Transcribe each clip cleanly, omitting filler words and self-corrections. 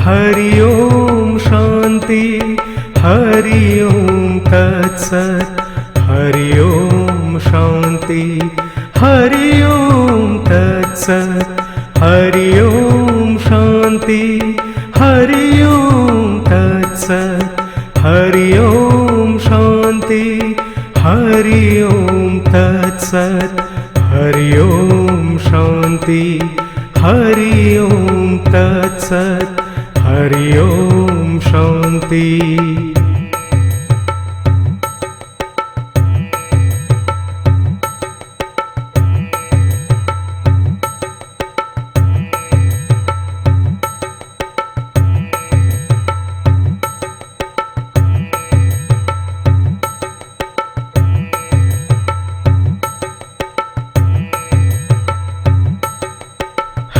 हरि ओम शांति हरि ओम तत्सत् हरि ओम शांति हरि ओम तत्सत् हरि ओम शांति हरि ओम तत्सत् हरि ओम शांति हरि ओम तत्सत् हरि ओम शांति हरि ओम तत्सत् हरि ओम शांति।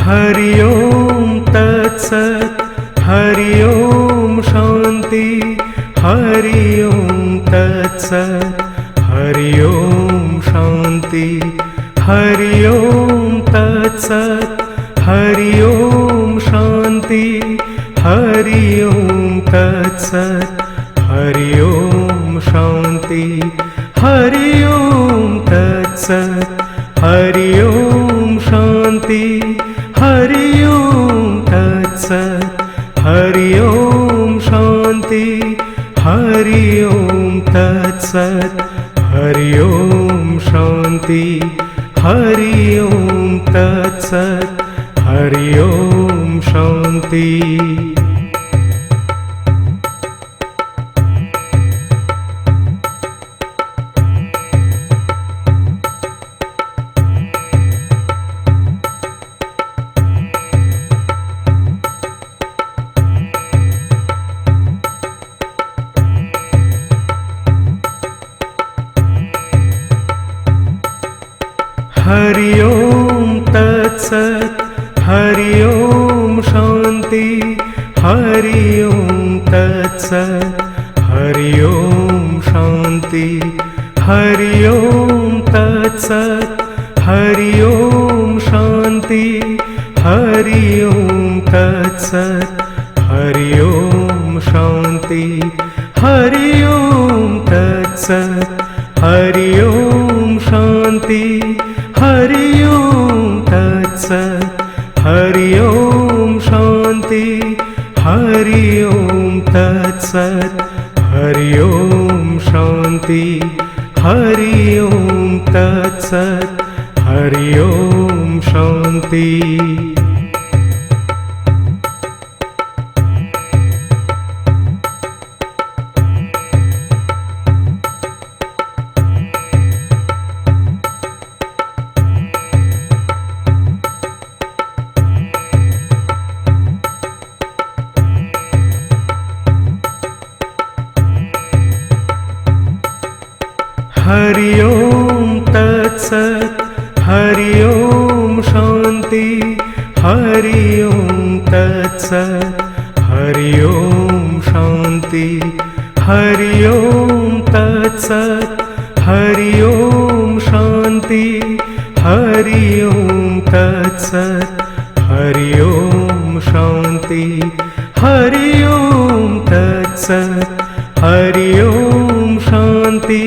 हरि ओम तत्सत् हरि ओम शांति हरि ओम तत्सत् हरि ओम शांति हरि ओम तत्सत् हरि ओम शांति हरि ओम तत्सत् हरि ओम शांति हरि ओम तत्सत् हरि ओम शांति हरि ओम तत्सत् हरि ओम शांति हरि ओम तत्सत् हरि ओम शांति हरि ओम तत्सत् हरि ओम शांति। हरि ओम तत्सत् हरि ओम शांति हरि ओम तत्सत् हरि ओम शांति हरि ओम तत्सत् हरि ओम शांति हरि ओम तत्सत् हरि ओम शांति हरि ओम तत्सत् हरि ओम शांति हरि ओम तत्सत् हरि ओम शांति हरि ओम तत्सत् हरि ओम शांति हरि ओम तत्सत् हरि ओम शांति। हरि ओम तत्सत् हरि ओम शांति हरि ओम तत्सत् हरि ओम शांति हरि ओम तत्सत् हरि ओम शांति हरि ओम तत्सत् हरि ओम शांति हरि ओम तत्सत् हरि ओम शांति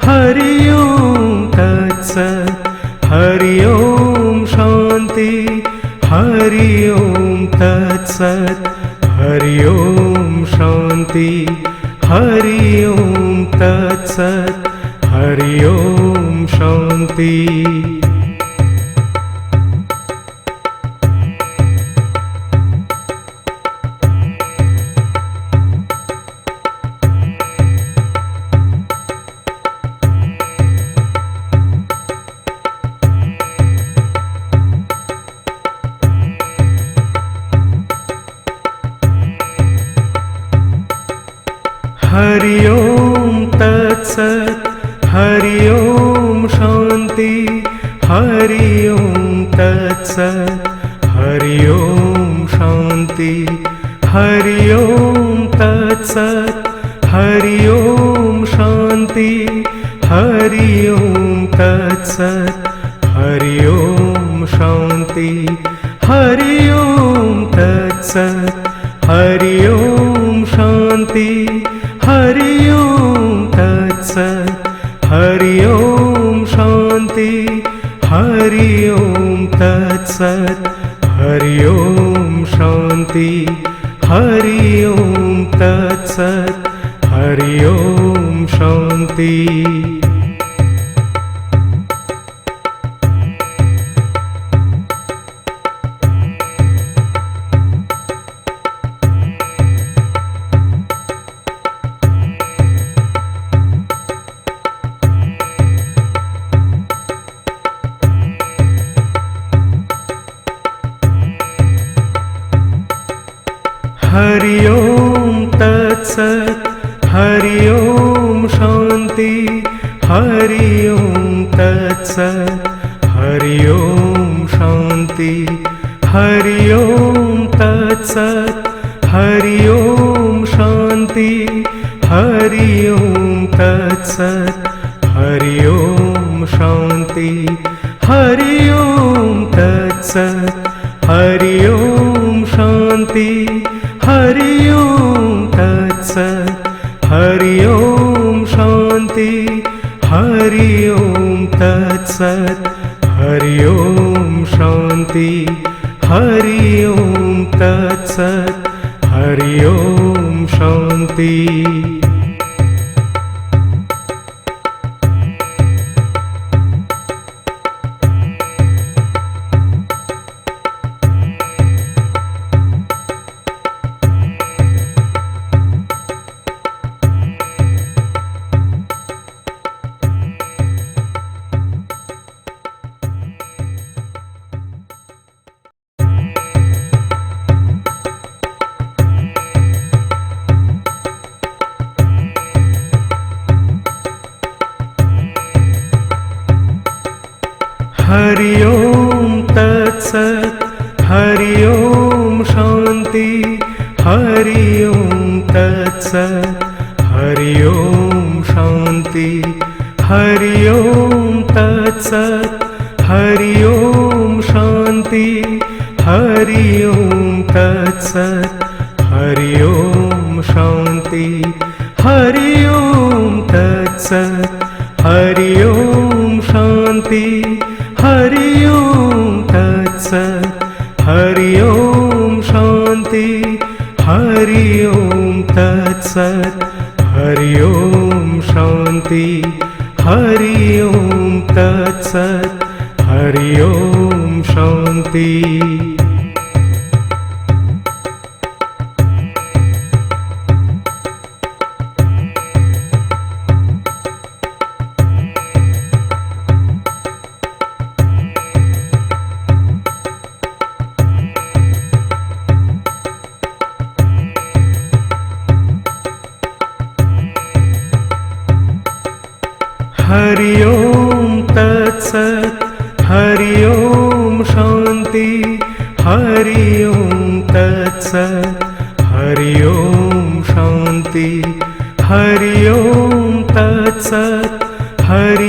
हरि ओम तत्सत् हरि ओम शांति हरि ओम तत्सत् हरि ओम शांति हरि ओम तत्सत् हरि ओम शांति। हरि ओम तत्सत् हरि ओम शांति हरि ओम तत्सत् हरि ओम शांति हरि ओम तत्सत् हरि ओम शांति हरि ओम तत्सत् हरि ओम शांति हरि ओम तत्सत् हरि ओम शांति हरि ओम तत्सत् हरि ओम शांति हरि ओम तत्सत् हरि ओम शांति हरि ओम तत्सत् हरि ओम शांति। हरि ओम तत्सत् हरि ओम शांति हरि ओम तत्सत् हरि ओम शांति हरि ओम तत्सत् हरि ओम शांति हरि ओम तत्सत् हरि ओम शांति हरि ओम तत्सत् हरि ओम शांति हरि ओम तत्सत् हरि ओम शांति हरि ओम तत्सत् हरि ओम शांति हरि ओम तत्सत् हरि ओम शांति। हरि ओम तत्सत् हरि ओम शांति हरि ओम तत्सत् हरि ओम शांति हरि ओम तत्सत् हरि ओम शांति हरि ओम तत्सत् हरि ओम शांति हरि ओम तत्सत् हरि ओम शांति हरि ओम तत्सत् हरि ओम शांति हरि ओम तत्सत् हरि ओम शांति हरि ओम तत्सत् हरि ओम शांति। हरि ओम तत्सत् हरि ओम शांति हरि ओम तत्सत् हरि ओम शांति हरि ओम तत्सत् हरि